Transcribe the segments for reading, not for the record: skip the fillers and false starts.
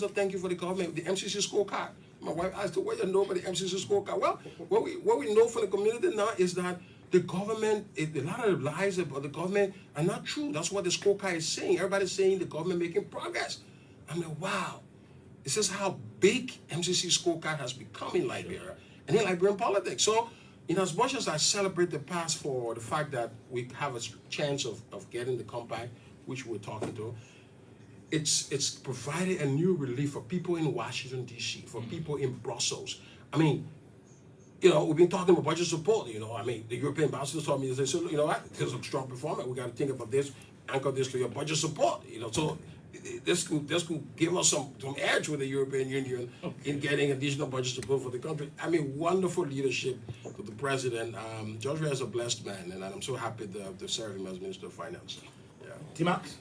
So thank you for the comment. The MCC scorecard. My wife asked, "What you know about the MCC scorecard?" Well, what we know from the community now is that the government, a lot of the lies about the government are not true. That's what the scorecard is saying. Everybody's saying the government making progress. I mean, wow. This is how big MCC scorecard has become in Liberia and in Liberian politics. So, in as much as I celebrate the past for the fact that we have a chance of getting the compact, which we're talking to, it's provided a new relief for people in Washington, D.C., for people in Brussels. I mean, we've been talking about budget support. I mean, the European ambassadors told me, they said, you know what, there's a strong performance. We got to think about this, anchor this to your budget support. So this could give us some edge with the European Union in getting additional budget support for the country. I mean, wonderful leadership to the president. George is a blessed man, and I'm so happy to serve him as Minister of Finance. Yeah. T-Max?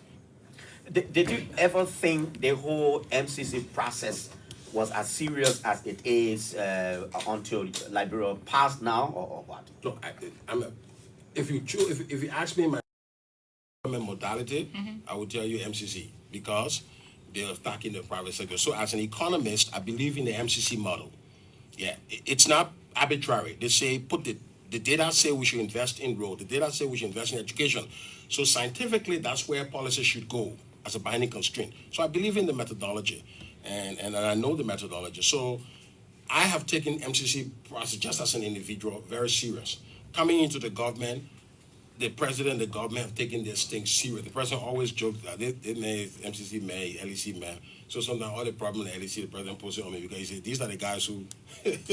Did you ever think the whole MCC process was as serious as it is until Liberia passed now, or what? Look, if you ask me my modality, I would tell you MCC, because they're attacking the private sector. So as an economist, I believe in the MCC model. Yeah, it's not arbitrary. They say the data say we should invest in road. The data say we should invest in education. So scientifically, that's where policy should go as a binding constraint. So I believe in the methodology, and I know the methodology. So I have taken MCC process just as an individual very serious. Coming into the government, the president and the government have taken this thing serious. The president always joked that they may, MCC may, LEC may. So sometimes all the problem in the LEC, the president puts it on me because he said, these are the guys who...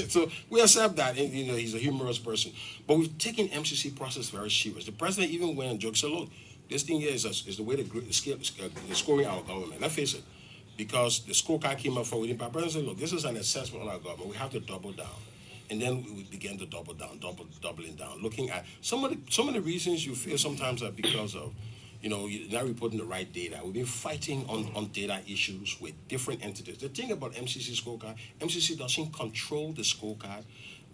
So we accept that, and he's a humorous person. But we've taken MCC process very serious. The president even went and joked, so look, this thing here is the way to scoring our government. Let's face it, because the scorecard came up for within, but the president said, look, this is an assessment on our government. We have to double down. And then we began to doubling down, looking at some of the reasons you feel sometimes are because of, you're not reporting the right data. We've been fighting on data issues with different entities. The thing about MCC scorecard, MCC doesn't control the scorecard.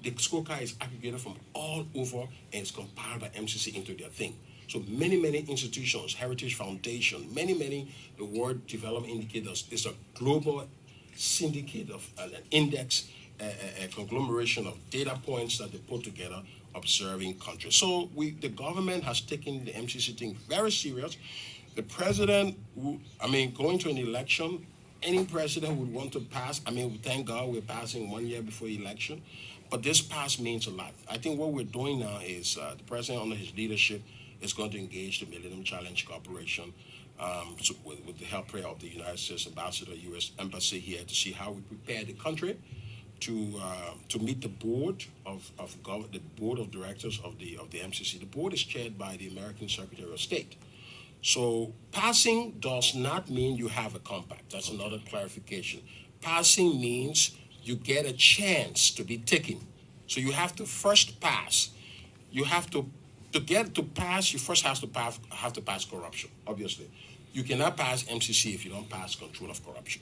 The scorecard is aggregated from all over and it's compiled by MCC into their thing. So many institutions, Heritage Foundation, the World Development Indicators is a global syndicate of an index, a conglomeration of data points that they put together observing countries. So the government has taken the MCC thing very serious. The president, going to an election, any president would want to pass. Thank God we're passing 1 year before election, but this pass means a lot. I think what we're doing now is the president, under his leadership, is going to engage the Millennium Challenge Corporation with the help of the United States Ambassador, U.S. Embassy here, to see how we prepare the country to meet the board the board of directors of the MCC. The board is chaired by the American Secretary of State. So passing does not mean you have a compact. That's another clarification. Passing means you get a chance to be taken. So you have to first pass. You have to get to pass. You first have to pass corruption. Obviously, you cannot pass MCC if you don't pass control of corruption.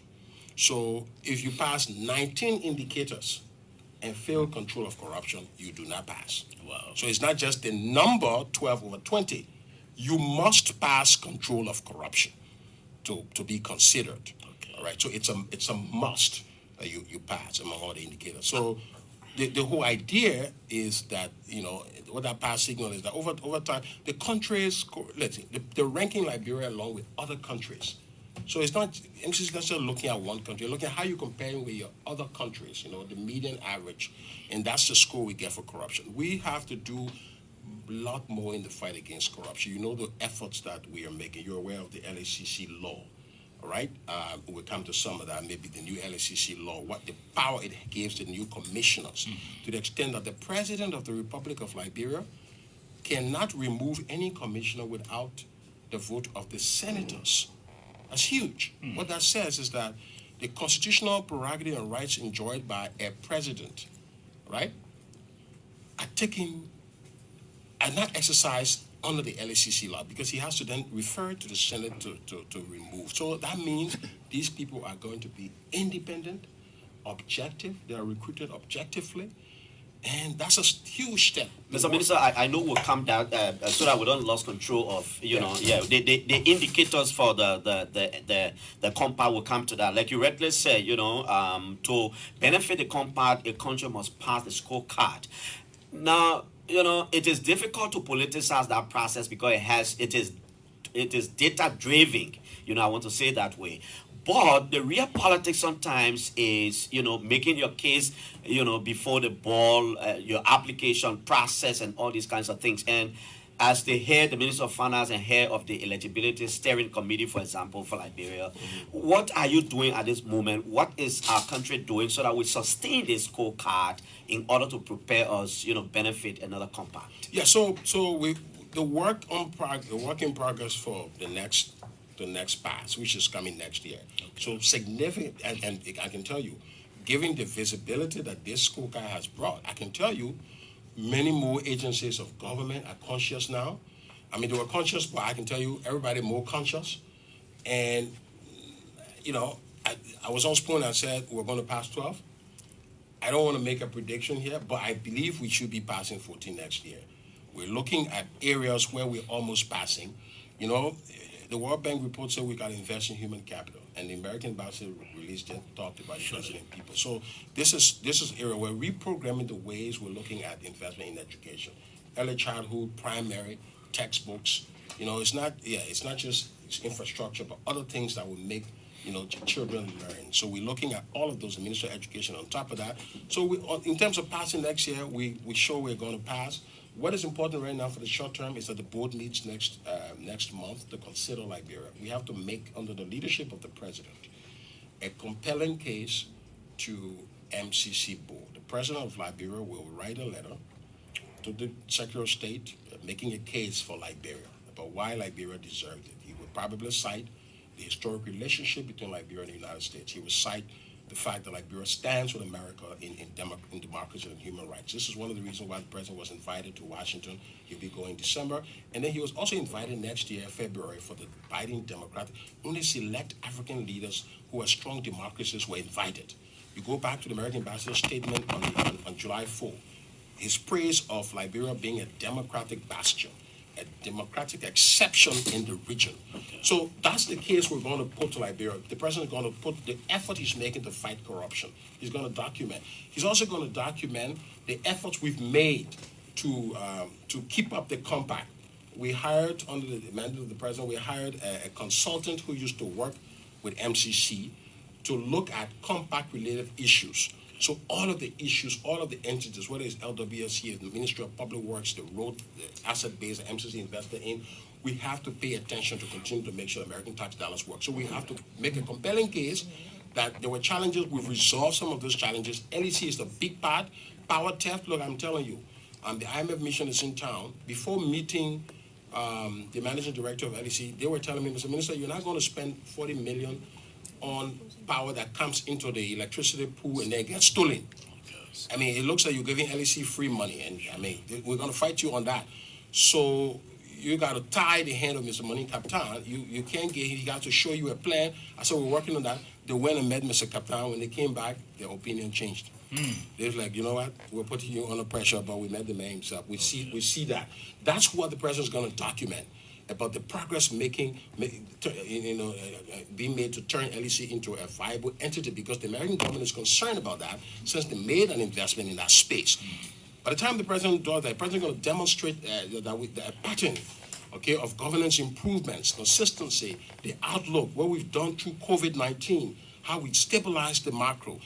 So if you pass 19 indicators and fail control of corruption, you do not pass. Wow. So it's not just the number 12 over 20. You must pass control of corruption to be considered. Okay. All right. So it's a must that you pass among all the indicators. So the whole idea is that, what that pass signal is that over time, the countries, they're ranking Liberia along with other countries. So it's not, MCC is not just looking at one country, looking at how you're comparing with your other countries, the median average, and that's the score we get for corruption. We have to do a lot more in the fight against corruption. The efforts that we are making. You're aware of the LACC law, all right? We'll come to some of that, maybe the new LACC law, what the power it gives to the new commissioners, to the extent that the President of the Republic of Liberia cannot remove any commissioner without the vote of the senators. That's huge. What that says is that the constitutional prerogative and rights enjoyed by a president, right, are not exercised under the LACC law, because he has to then refer to the Senate to remove. So that means these people are going to be independent, objective, they are recruited objectively, And that's a huge step. Mr. Minister, I know we'll come down so that we don't lose control of, the indicators for the compact will come to that. Like you rightly said, to benefit the compact, a country must pass the scorecard. Now, it is difficult to politicize that process because it is data driven. I want to say it that way. But the real politics sometimes is, making your case, before the ball, your application process and all these kinds of things. And as the Minister of Finance and head of the eligibility steering committee, for example, for Liberia, what are you doing at this moment? What is our country doing so that we sustain this scorecard in order to prepare us, benefit another compact? Yeah, so the work in progress for the next pass, which is coming next year. Okay. So significant, and I can tell you, given the visibility that this scorecard has brought, I can tell you, many more agencies of government are conscious now. I mean, they were conscious, but I can tell you, everybody more conscious. And, I was on Spoon, I said we're going to pass 12. I don't want to make a prediction here, but I believe we should be passing 14 next year. We're looking at areas where we're almost passing. The World Bank report said we got to invest in human capital, and the American Embassy released it, talked about investing in people. So this is area where reprogramming the ways we're looking at investment in education, early childhood, primary, textbooks. It's not just infrastructure, but other things that will make children learn. So we're looking at all of those, the Ministry of Education on top of that. So in terms of passing next year, we show we're going to pass. What is important right now for the short term is that the board meets next month to consider Liberia. We have to make, under the leadership of the president, a compelling case to MCC board. The president of Liberia will write a letter to the Secretary of State making a case for Liberia about why Liberia deserved it. He will probably cite the historic relationship between Liberia and the United States. He will cite the fact that Liberia stands with America in democracy and human rights. This is one of the reasons why the president was invited to Washington. He'll be going December. And then he was also invited next year, February, for the Biden Democratic. Only select African leaders who are strong democracies were invited. You go back to the American ambassador's statement on July 4. His praise of Liberia being a democratic bastion, a democratic exception in the region. Okay. So that's the case we're going to put to Liberia. The president is going to put the effort he's making to fight corruption. He's going to document. He's also going to document the efforts we've made to keep up the compact. We hired, under the mandate of the president, we hired a consultant who used to work with MCC to look at compact-related issues. So all of the issues, all of the entities, whether it's LWSC, the Ministry of Public Works, the road, the asset base that MCC invested in, we have to pay attention to continue to make sure American tax dollars work. So we have to make a compelling case that there were challenges. We've resolved some of those challenges. LEC is the big part. Power theft, look, I'm telling you, the IMF mission is in town. Before meeting the managing director of LEC, they were telling me, Mr. Minister, you're not going to spend $40 million on power that comes into the electricity pool and then gets stolen. I mean, it looks like you're giving LEC free money, and I mean, we're going to fight you on that. So you got to tie the hand of Mr. Moni Kaptan. You can't get, he got to show you a plan. I said, we're working on that. They went and met Mr. Kaptan. When they came back, their opinion changed. They was like, you know what, we're putting you under pressure, but we met the man himself. We see that. That's what the president's going to document, about the progress being made to turn LEC into a viable entity, because the American government is concerned about that since they made an investment in that space. By the time the president does that, the president is going to demonstrate a pattern, of governance improvements, consistency, the outlook, what we've done through COVID-19, how we stabilized the macro.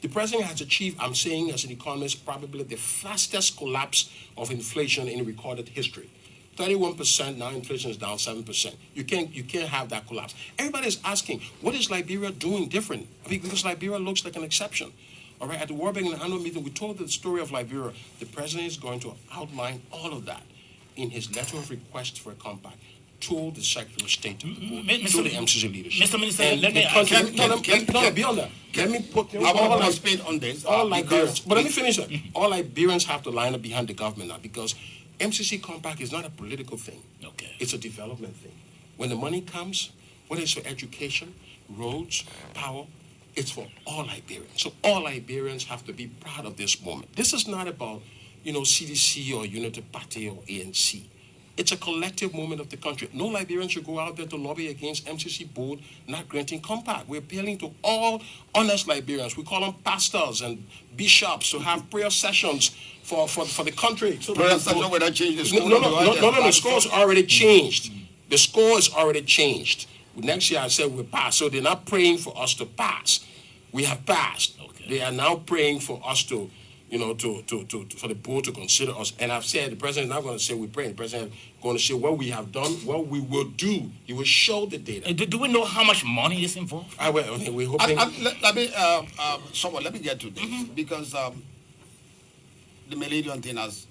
The president has achieved, I'm saying as an economist, probably the fastest collapse of inflation in recorded history. 31%, now inflation is down 7%. You can't have that collapse. Everybody's asking, what is Liberia doing different? I mean, because Liberia looks like an exception. All right, at the World Bank annual meeting, we told the story of Liberia. The president is going to outline all of that in his letter of request for a compact to the Secretary of State, to the MCC leadership. Mr. Minister, let me beyond that. Let me put all speed on this. All Liberians, but let me finish that. All Liberians have to line up behind the government now, because MCC compact is not a political thing. Okay. It's a development thing. When the money comes, whether it's for education, roads, power, It's for all Liberians. So all Liberians have to be proud of this moment. This is not about, CDC or Unity Party or ANC. It's a collective moment of the country. No Liberian should go out there to lobby against MCC board not granting compact. We're appealing to all honest Liberians. We call them pastors and bishops to have prayer sessions for the country. So Prayer session will not change the score. no, the score's already changed. The score is already changed. Next year I said we'll pass. So they're not praying for us to pass. We have passed. Okay. They are now praying for us to for the board to consider us. And I've said the president is not going to say we pray. The president is going to say what we have done, what we will do. He will show the data. Do we know how much money is involved? We're hoping. Let me get to this because the Millennium thing has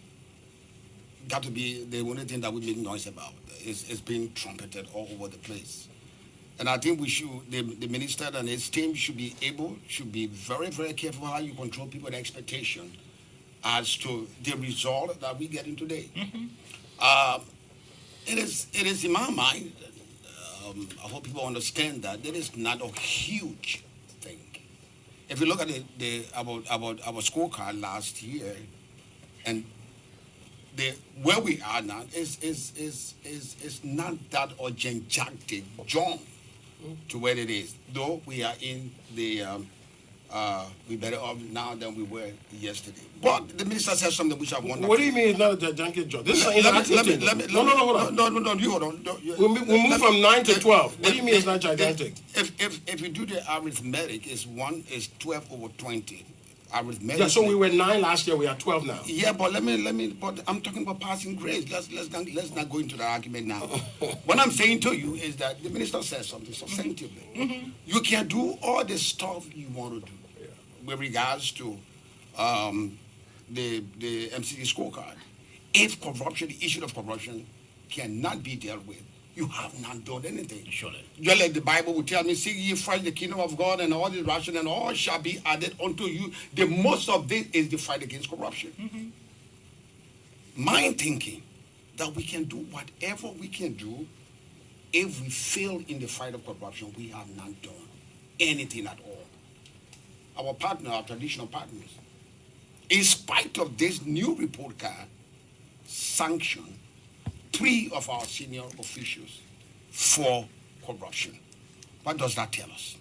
got to be the only thing that we make noise about. It's being trumpeted all over the place. And I think the minister and his team should be very, very careful how you control people's expectation as to the result that we get in today. It is in my mind, I hope people understand that it is not a huge thing. If you look at our scorecard last year, and where we are now is not that or gigantic jump to where it is. Though we are in the we better off now than we were yesterday. But the minister said something which I want. What do you mean it's not a gigantic jump? This is an interactive thing. No, hold on. No, you hold on. We move from 9 to 12. What do you mean it's not gigantic? If you do the arithmetic, it's 12 over 20. Arithmetic. Yeah, so we were 9 last year. We are 12 now. Yeah, but but I'm talking about passing grades. Let's not go into the argument now. What I'm saying to you is that the minister says something substantively. You can do all the stuff you want to do with regards to the MCC scorecard. If corruption, the issue of corruption, cannot be dealt with, you have not done anything. Surely. Just like the Bible will tell me, seek ye first the kingdom of God and all is righteous and all shall be added unto you. The most of this is the fight against corruption. My thinking that we can do whatever we can do. If we fail in the fight of corruption, we have not done anything at all. Our partner, our traditional partners, in spite of this new report card, sanctioned 3 of our senior officials for corruption. What does that tell us?